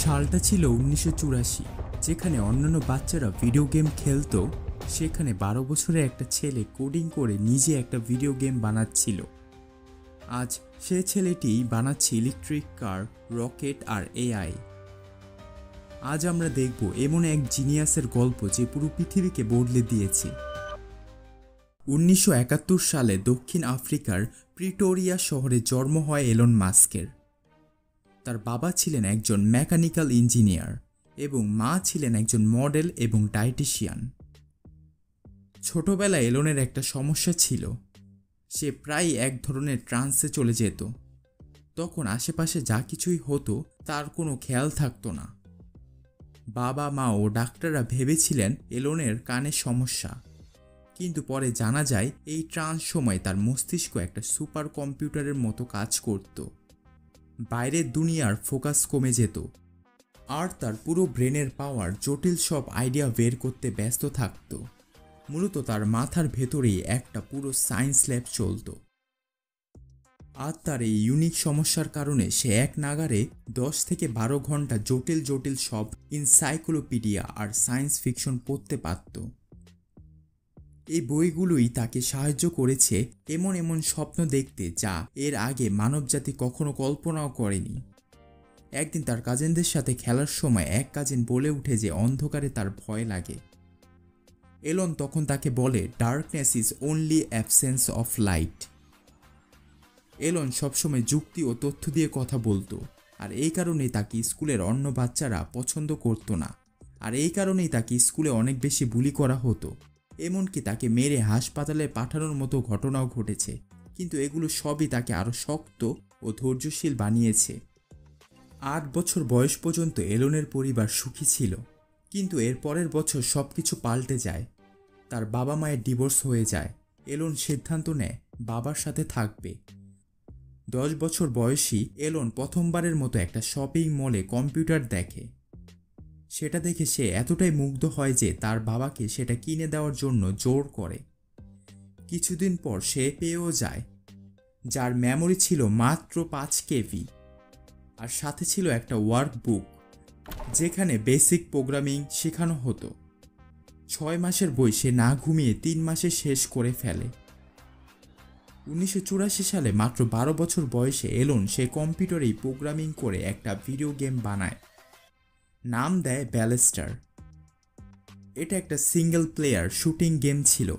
সালটা ছিল 1984, যেখানে অন্যান্য বাচ্চারা ভিডিও গেম খেলতো, সেখানে 12 বছরের একটা ছেলে কোডিং করে নিজে একটা ভিডিও গেম বানাচ্ছিল। আজ সে ছেলেটি বানাচ্ছে ইলেকট্রিক কার, রকেট আর এআই। আজ আমরা দেখব এমন এক জিনিয়াসের গল্প যে পুরো পৃথিবীকে বদলে দিয়েছে। 1971 সালে দক্ষিণ আফ্রিকার প্রিটোরিয়া শহরে জন্ম হয় এলন মাস্কের। তার বাবা ছিলেন একজন মেকানিক্যাল ইঞ্জিনিয়ার এবং মা ছিলেন একজন মডেল এবং ডায়েটিশিয়ান। ছোটবেলায় এলনের একটা সমস্যা ছিল, সে প্রায় এক ধরনের ট্রান্সে চলে যেত। তখন আশেপাশে যা কিছুই হতো তার কোনো খেয়াল থাকতো না। বাবা মা ও ডাক্তাররা ভেবেছিলেন এলনের কানের সমস্যা, কিন্তু পরে জানা যায় এই ট্রান্স সময় তার মস্তিষ্ক একটা সুপার কম্পিউটারের মতো কাজ করত। বাইরের দুনিয়ার ফোকাস কমে যেত আর তার পুরো ব্রেনের পাওয়ার জটিল সব আইডিয়া বের করতে ব্যস্ত থাকত। মূলত তার মাথার ভেতরেই একটা পুরো সায়েন্স ল্যাব চলত। আর তার এই ইউনিক সমস্যার কারণে সে এক নাগারে 10 থেকে 12 ঘন্টা জটিল জটিল সব এনসাইক্লোপিডিয়া আর সায়েন্স ফিকশন পড়তে পারত। এই বইগুলোই তাকে সাহায্য করেছে এমন এমন স্বপ্ন দেখতে যা এর আগে মানবজাতি কখনো কল্পনাও করেনি। একদিন তার কাজিনদের সাথে খেলার সময় এক কাজিন বলে উঠে যে অন্ধকারে তার ভয় লাগে। এলন তখন তাকে বলে, darkness is only absence of light. Elon সবসময় যুক্তি ও তথ্য দিয়ে কথা বলতো, আর এই কারণেই তাকে স্কুলের অন্য বাচ্চারা পছন্দ করত না, আর এই কারণেই তাকে স্কুলে অনেক বেশি বুলি করা হতো। এমনকি তাকে মেরে হাসপাতালে পাঠানোর মতো ঘটনাও ঘটেছে, কিন্তু এগুলো সবই তাকে আরও শক্ত ও ধৈর্যশীল বানিয়েছে। 8 বছর বয়স পর্যন্ত এলনের পরিবার সুখী ছিল, কিন্তু এর পরের বছর সবকিছু পাল্টে যায়। তার বাবা মায়ের ডিভোর্স হয়ে যায়। এলন সিদ্ধান্ত নেয় বাবার সাথে থাকবে। 10 বছর বয়সী এলন প্রথমবারের মতো একটা শপিং মলে কম্পিউটার দেখে। সেটা দেখে সে এতটাই মুগ্ধ হয় যে তার বাবাকে সেটা কিনে দেওয়ার জন্য জোর করে। কিছুদিন পর সে পেয়েও যায়, যার মেমোরি ছিল মাত্র 5 কেবি, আর সাথে ছিল একটা ওয়ার্কবুক যেখানে বেসিক প্রোগ্রামিং শেখানো হতো। 6 মাসের বই সে না ঘুমিয়ে 3 মাসে শেষ করে ফেলে। 1984 সালে মাত্র 12 বছর বয়সে এলন সে কম্পিউটারেই প্রোগ্রামিং করে একটা ভিডিও গেম বানায়, নাম দেয় ব্যালেস্টার। এটা একটা সিঙ্গেল প্লেয়ার শুটিং গেম ছিল,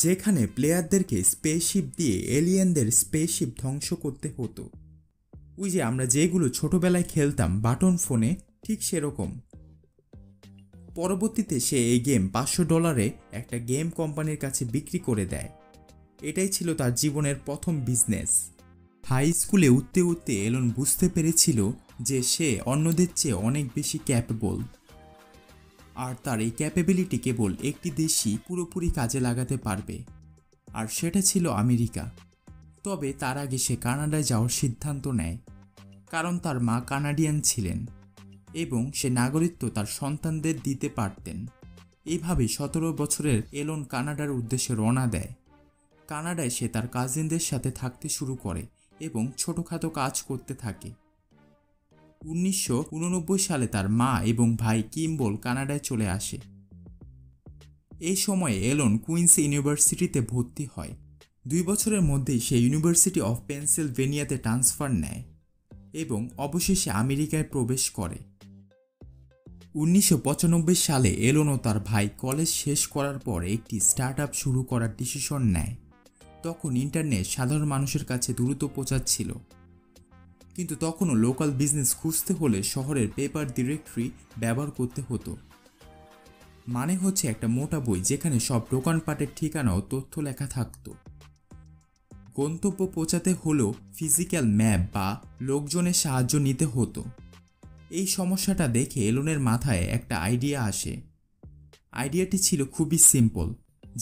যেখানে প্লেয়ারদেরকে স্পেসশিপ দিয়ে এলিয়েনদের স্পেসশিপ ধ্বংস করতে হতো। ওই যে আমরা যেগুলো ছোটবেলায় খেলতাম বাটন ফোনে, ঠিক সেরকম। পরবর্তীতে সে এই গেম $500 একটা গেম কোম্পানির কাছে বিক্রি করে দেয়। এটাই ছিল তার জীবনের প্রথম বিজনেস। হাই স্কুলে উঠতে উঠতে এলন বুঝতে পেরেছিল যে সে অন্যদের চেয়ে অনেক বেশি ক্যাপেবল, আর তার এই ক্যাপেবিলিটি কেবল একটি দেশই পুরোপুরি কাজে লাগাতে পারবে, আর সেটা ছিল আমেরিকা। তবে তার আগে সে কানাডায় যাওয়ার সিদ্ধান্ত নেয়, কারণ তার মা কানাডিয়ান ছিলেন এবং সে নাগরিকত্ব তার সন্তানদের দিতে পারতেন। এইভাবে 17 বছরের এলন কানাডার উদ্দেশ্যে রওনা দেয়। কানাডায় সে তার কাজিনদের সাথে থাকতে শুরু করে এবং ছোটখাটো কাজ করতে থাকে। 1989 সালে তার মা এবং ভাই কিম্বল কানাডায় চলে আসে। এই সময়ে এলন কুইন্স ইউনিভার্সিটিতে ভর্তি হয়। 2 বছরের মধ্যেই সে ইউনিভার্সিটি অফ পেনসিলভেনিয়াতে ট্রান্সফার নেয় এবং অবশেষে আমেরিকায় প্রবেশ করে। 1995 সালে এলন ও তার ভাই কলেজ শেষ করার পর একটি স্টার্টআপ শুরু করার ডিসিশন নেয়। তখন ইন্টারনেট সাধারণ মানুষের কাছে দ্রুত পৌঁছাচ্ছিল, কিন্তু তখনও লোকাল বিজনেস খুঁজতে হলে শহরের পেপার ডিরেক্টরি ব্যবহার করতে হতো। মানে হচ্ছে একটা মোটা বই যেখানে সব দোকানপাটের ঠিকানা ও তথ্য লেখা থাকতো। গন্তব্য পৌঁছাতে হলেও ফিজিক্যাল ম্যাপ বা লোকজনের সাহায্য নিতে হতো। এই সমস্যাটা দেখে এলনের মাথায় একটা আইডিয়া আসে। আইডিয়াটি ছিল খুবই সিম্পল,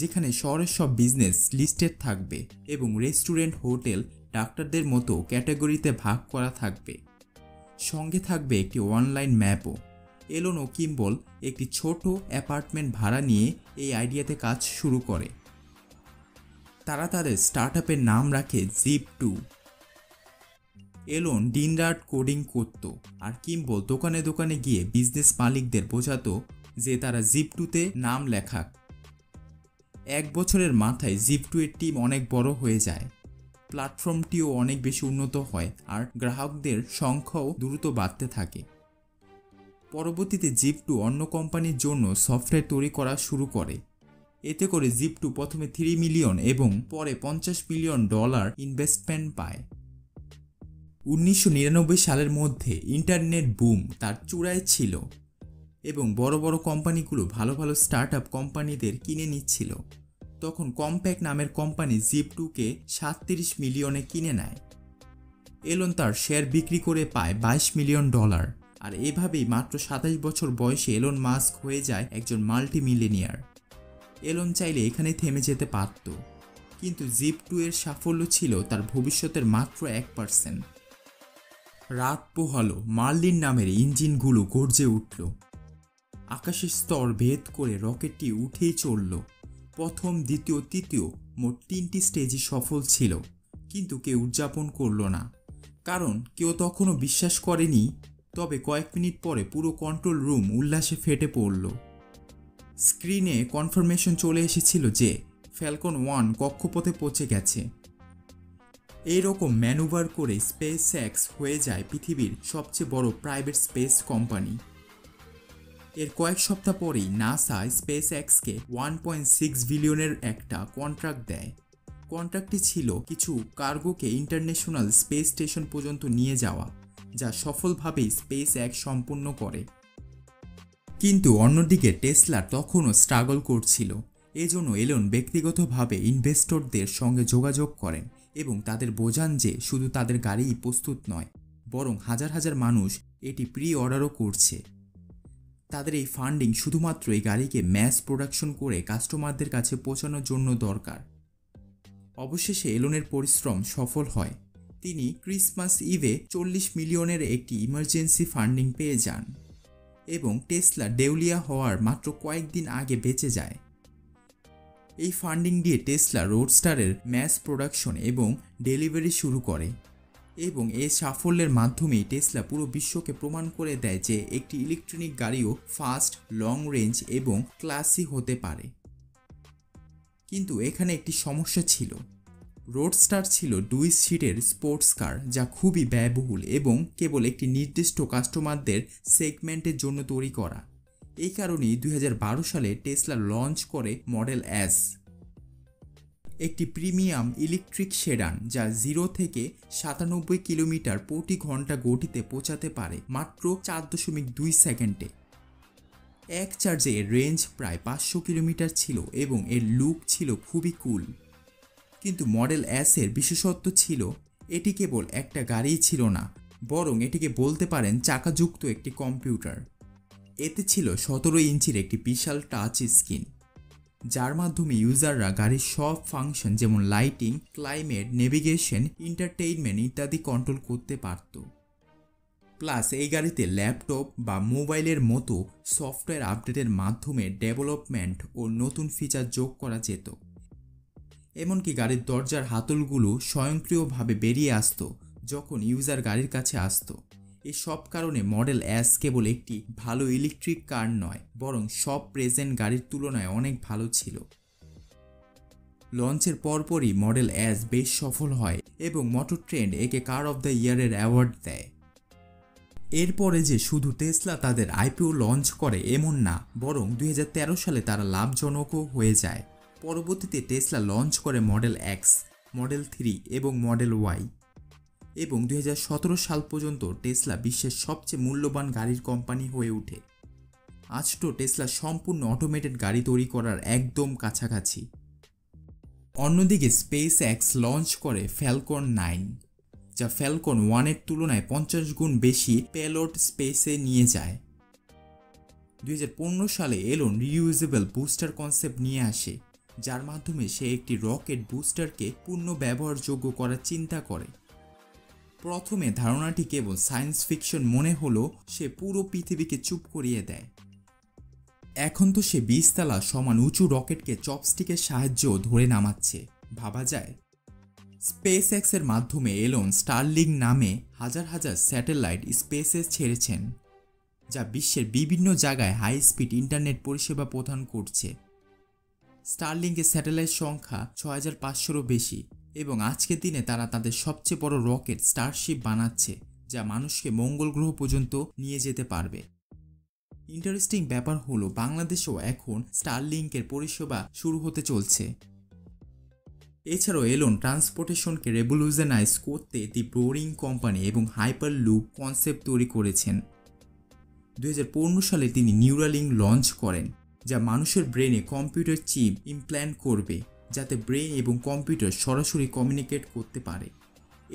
যেখানে শহরের সব বিজনেস লিস্টেড থাকবে এবং রেস্টুরেন্ট, হোটেল, ডাক্তারদের মতো ক্যাটাগরিতে ভাগ করা থাকবে। সঙ্গে থাকবে একটি অনলাইন ম্যাপও। এলন ও কিম্বল একটি ছোট অ্যাপার্টমেন্ট ভাড়া নিয়ে এই আইডিয়াতে কাজ শুরু করে। তারা তাদের স্টার্টআপের নাম রাখে জিপ2। এলন দিনরাত কোডিং করত আর কিম্বল দোকানে দোকানে গিয়ে বিজনেস মালিকদের বোঝাতো যে তারা জিপ2তে নাম লেখাক। 1 বছরের মাথায় জিপ2 এর টিম অনেক বড় হয়ে যায়, প্ল্যাটফর্মটিও অনেক বেশি উন্নত হয় আর গ্রাহকদের সংখ্যাও দ্রুত বাড়তে থাকে। পরবর্তীতে জিপ2 অন্য কোম্পানির জন্য সফটওয়্যার তৈরি করা শুরু করে। এতে করে জিপ2 প্রথমে $3 মিলিয়ন এবং পরে $50 মিলিয়ন ইনভেস্টমেন্ট পায়। 1999 সালের মধ্যে ইন্টারনেট বুম তার চূড়ায় ছিল এবং বড় বড় কোম্পানিগুলো ভালো ভালো স্টার্টআপ কোম্পানিদের কিনে নিচ্ছিল। তখন কম্প্যাক্ট নামের কোম্পানি জিপ2কে $37 মিলিয়নে কিনে নেয়। এলন তার শেয়ার বিক্রি করে পায় $22 মিলিয়ন। আর এভাবেই মাত্র 27 বছর বয়সে এলন মাস্ক হয়ে যায় একজন মাল্টি মিলিয়নিয়ার। এলন চাইলে এখানে থেমে যেতে পারত, কিন্তু জিপ2 এর সাফল্য ছিল তার ভবিষ্যতের মাত্র 1%। রাত পোহালো, মার্লিন নামের ইঞ্জিনগুলো গর্জে উঠল, আকাশের স্তর ভেদ করে রকেটটি উঠেই চলল। প্রথম, দ্বিতীয়, তৃতীয় মোট 3টি স্টেজই সফল ছিল, কিন্তু কেউ উদযাপন করল না, কারণ কেউ তখনও বিশ্বাস করেনি। তবে কয়েক মিনিট পরে পুরো কন্ট্রোল রুম উল্লাসে ফেটে পড়ল। স্ক্রিনে কনফার্মেশন চলে এসেছিল যে ফ্যালকন 1 কক্ষপথে পৌঁছে গেছে। এইরকম ম্যানুভার করে স্পেসএক্স হয়ে যায় পৃথিবীর সবচেয়ে বড় প্রাইভেট স্পেস কোম্পানি। এর কয়েক সপ্তাহ পরেই নাসা স্পেসএক্সকে $1.6 বিলিয়নের একটা কন্ট্রাক্ট দেয়। কন্ট্রাক্টটি ছিল কিছু কার্গোকে ইন্টারন্যাশনাল স্পেস স্টেশন পর্যন্ত নিয়ে যাওয়া, যা সফলভাবেই স্পেসএক্স সম্পূর্ণ করে। কিন্তু অন্যদিকে টেসলা তখনও স্ট্রাগল করছিল। এজন্য এলন ব্যক্তিগতভাবে ইনভেস্টরদের সঙ্গে যোগাযোগ করেন এবং তাদের বোঝান যে শুধু তাদের গাড়িই প্রস্তুত নয়, বরং হাজার হাজার মানুষ এটি প্রি অর্ডারও করছে। তাদের এই ফান্ডিং শুধুমাত্র এই গাড়িকে ম্যাস প্রোডাকশন করে কাস্টমারদের কাছে পৌঁছানোর জন্য দরকার। অবশেষে এলনের পরিশ্রম সফল হয়। তিনি ক্রিসমাস ইভে $40 মিলিয়নের একটি ইমার্জেন্সি ফান্ডিং পেয়ে যান এবং টেসলা দেউলিয়া হওয়ার মাত্র কয়েকদিন আগে বেঁচে যায়। এই ফান্ডিং দিয়ে টেসলা রোডস্টারের ম্যাস প্রোডাকশন এবং ডেলিভারি শুরু করে এবং এই সাফল্যের মাধ্যমেই টেসলা পুরো বিশ্বকে প্রমাণ করে দেয় যে একটি ইলেকট্রনিক গাড়িও ফাস্ট, লং রেঞ্জ এবং ক্লাসি হতে পারে। কিন্তু এখানে একটি সমস্যা ছিল। রোডস্টার ছিল 2 সিটের স্পোর্টস কার, যা খুবই ব্যয়বহুল এবং কেবল একটি নির্দিষ্ট কাস্টমারদের সেগমেন্টের জন্য তৈরি করা। এই কারণেই 2012 সালে টেসলা লঞ্চ করে মডেল এস, একটি প্রিমিয়াম ইলেকট্রিক সেডান যা 0 থেকে 97 কিলোমিটার প্রতি ঘন্টা গতিতে পৌঁছাতে পারে মাত্র 4.2 সেকেন্ডে। এক চার্জে এর রেঞ্জ প্রায় 500 কিলোমিটার ছিল এবং এর লুক ছিল খুবই কুল। কিন্তু মডেল এস এর বিশেষত্ব ছিল এটি কেবল একটা গাড়িই ছিল না, বরং এটিকে বলতে পারেন চাকাযুক্ত একটি কম্পিউটার। এতে ছিল 17 ইঞ্চির একটি বিশাল টাচ স্ক্রিন, যার মাধ্যমে ইউজাররা গাড়ির সব ফাংশন যেমন লাইটিং, ক্লাইমেট, নেভিগেশন, এন্টারটেইনমেন্ট ইত্যাদি কন্ট্রোল করতে পারত। প্লাস এই গাড়িতে ল্যাপটপ বা মোবাইলের মতো সফটওয়্যার আপডেটের মাধ্যমে ডেভেলপমেন্ট ও নতুন ফিচার যোগ করা যেত। এমনকি গাড়ির দরজার হাতলগুলো স্বয়ংক্রিয়ভাবে বেরিয়ে আসতো যখন ইউজার গাড়ির কাছে আসতো। এই সব কারণে মডেল এস কেবল একটি ভালো ইলেকট্রিক কার নয়, বরং সব প্রেজেন্ট গাড়ির তুলনায় অনেক ভালো ছিল। লঞ্চের পরপরই মডেল এস বেশ সফল হয় এবং মোটর ট্রেন্ড একে কার অফ দ্য ইয়ারের অ্যাওয়ার্ড দেয়। এরপরে যে শুধু টেসলা তাদের আইপিও লঞ্চ করে এমন না, বরং 2013 সালে তারা লাভজনকও হয়ে যায়। পরবর্তীতে টেসলা লঞ্চ করে মডেল এক্স, মডেল 3 এবং মডেল ওয়াই এবং 2017 সাল পর্যন্ত টেসলা বিশ্বের সবচেয়ে মূল্যবান গাড়ির কোম্পানি হয়ে ওঠে। আজ তো টেসলা সম্পূর্ণ অটোমেটেড গাড়ি তৈরি করার একদম কাছাকাছি। অন্যদিকে স্পেস এক্স লঞ্চ করে ফ্যালকন 9, যা ফ্যালকন 1 এর তুলনায় 50 গুণ বেশি পেলোড স্পেসে নিয়ে যায়। 2015 সালে এলন রিইউজেবল বুস্টার কনসেপ্ট নিয়ে আসে, যার মাধ্যমে সে একটি রকেট বুস্টারকে পূর্ণ ব্যবহারযোগ্য করার চিন্তা করে। প্রথমে ধারণাটি কেবল সায়েন্স ফিকশন মনে হলো, সে পুরো পৃথিবীকে চুপ করিয়ে দেয়। এখন তো সে 20 তলা সমান উঁচু রকেটকে চপস্টিকের সাহায্যেও ধরে নামাচ্ছে, ভাবা যায়। স্পেস এক্সের মাধ্যমে এলন স্টারলিংক নামে হাজার হাজার স্যাটেলাইট স্পেসে ছেড়েছেন, যা বিশ্বের বিভিন্ন জায়গায় হাই স্পিড ইন্টারনেট পরিষেবা প্রদান করছে। স্টারলিংকের স্যাটেলাইট সংখ্যা 6500-রও বেশি এবং আজকের দিনে তারা তাদের সবচেয়ে বড় রকেট স্টারশিপ বানাচ্ছে, যা মানুষকে মঙ্গল গ্রহ পর্যন্ত নিয়ে যেতে পারবে। ইন্টারেস্টিং ব্যাপার হলো বাংলাদেশেও এখন স্টারলিংকের পরিষেবা শুরু হতে চলছে। এছাড়াও এলন ট্রান্সপোর্টেশনকে রেভলিউশনাইজ করতে দি বোরিং কোম্পানি এবং হাইপার লুপ কনসেপ্ট তৈরি করেছেন। 2015 সালে তিনি নিউরালিংক লঞ্চ করেন, যা মানুষের ব্রেনে কম্পিউটার চিপ ইমপ্ল্যান্ট করবে যাতে ব্রেন এবং কম্পিউটার সরাসরি কমিউনিকেট করতে পারে।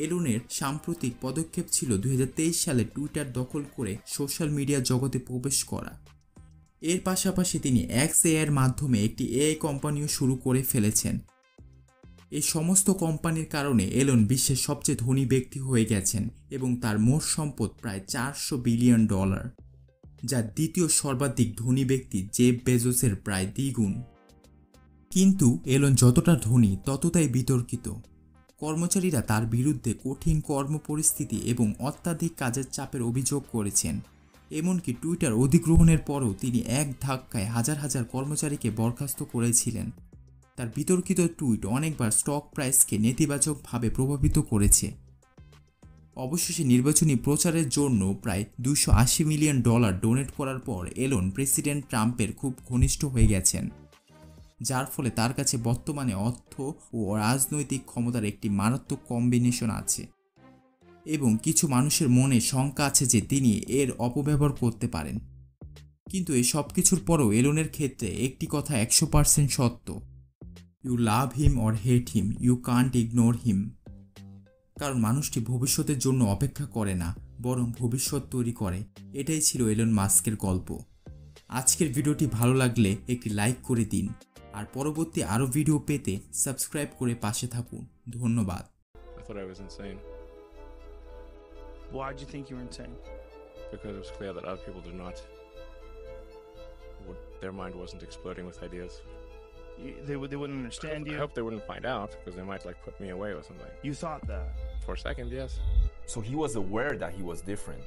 এলনের সাম্প্রতিক পদক্ষেপ ছিল 2023 সালে টুইটার দখল করে সোশ্যাল মিডিয়া জগতে প্রবেশ করা। এর পাশাপাশি তিনি XAI-এর মাধ্যমে একটি AI কোম্পানিও শুরু করে ফেলেছেন। এই সমস্ত কোম্পানির কারণে এলন বিশ্বের সবচেয়ে ধনী ব্যক্তি হয়ে গেছেন এবং তার মোট সম্পদ প্রায় $400 বিলিয়ন, যা দ্বিতীয় সর্বাধিক ধনী ব্যক্তি জেফ বেজোসের প্রায় দ্বিগুণ। কিন্তু এলন যতটা ধনী ততটাই বিতর্কিত। কর্মচারীরা তার বিরুদ্ধে কঠিন কর্মপরিস্থিতি এবং অত্যাধিক কাজের চাপের অভিযোগ করেছেন। এমনকি টুইটার অধিগ্রহণের পরও তিনি এক ধাক্কায় হাজার হাজার কর্মচারীকে বরখাস্ত করেছিলেন। তার বিতর্কিত টুইট অনেকবার স্টক প্রাইসকে নেতিবাচকভাবে প্রভাবিত করেছে। অবশেষে নির্বাচনী প্রচারের জন্য প্রায় $280 মিলিয়ন ডোনেট করার পর এলন প্রেসিডেন্ট ট্রাম্পের খুব ঘনিষ্ঠ হয়ে গেছেন, যার ফলে তার কাছে বর্তমানে অর্থ ও রাজনৈতিক ক্ষমতার একটি মারাত্মক কম্বিনেশন আছে এবং কিছু মানুষের মনে শঙ্কা আছে যে তিনি এর অপব্যবহার করতে পারেন। কিন্তু এই সব কিছুর পরও এলনের ক্ষেত্রে একটি কথা 100% সত্য: you love him or hate him, you can't ignore him. কারণ মানুষটি ভবিষ্যতের জন্য অপেক্ষা করে না, বরং ভবিষ্যৎ তৈরি করে। এটাই ছিল এলন মাস্কের গল্প। আজকের ভিডিওটি ভালো লাগলে একটি লাইক করে দিন আর পরবর্তী আরও ভিডিও পেতে সাবস্ক্রাইব করে পাশে থাকুন। ধন্যবাদ। I thought I was insane Why did you think you were insane? because it was clear that other people did not. Their mind wasn't exploding with ideas. They wouldn't understand I you. hope they wouldn't find out because they might like put me away or something. You thought that. For a second, yes. So he was aware that he was different.